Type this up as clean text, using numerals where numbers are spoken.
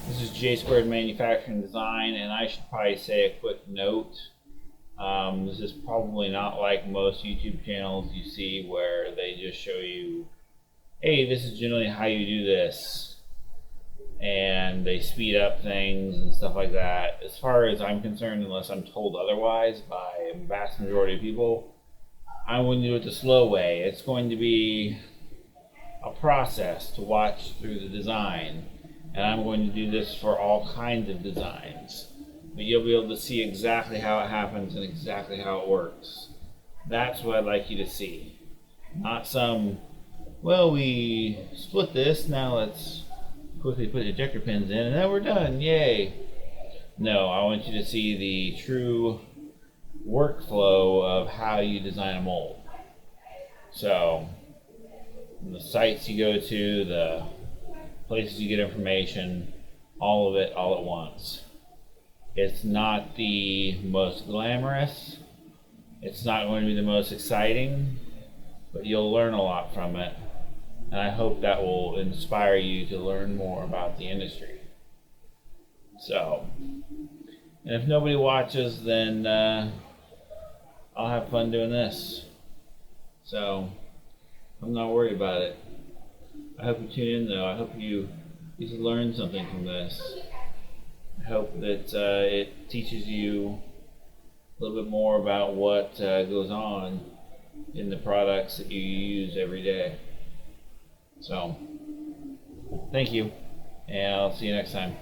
This is J Squared Manufacturing Design, and I should probably say a quick note. This is probably not like most YouTube channels you see where they just show you, hey, this is generally how you do this, and they speed up things and stuff like that. As far as I'm concerned, unless I'm told otherwise by a vast majority of people, I'm going to do it the slow way. It's going to be a process to watch through the design, and I'm going to do this for all kinds of designs, but you'll be able to see exactly how it happens and exactly how it works. That's what I'd like you to see, not some, well, we split this, now let's quickly put ejector pins in and then we're done, yay. No, I want you to see the true workflow of how you design a mold. So the sites you go to, the places you get information, all of it all at once. It's not the most glamorous, it's not going to be the most exciting, but you'll learn a lot from it, and I hope that will inspire you to learn more about the industry. So, and if nobody watches, then I'll have fun doing this. So, I'm not worried about it. I hope you tune in though. I hope you learn something from this. I hope that it teaches you a little bit more about what goes on in the products that you use every day. So, thank you, and I'll see you next time.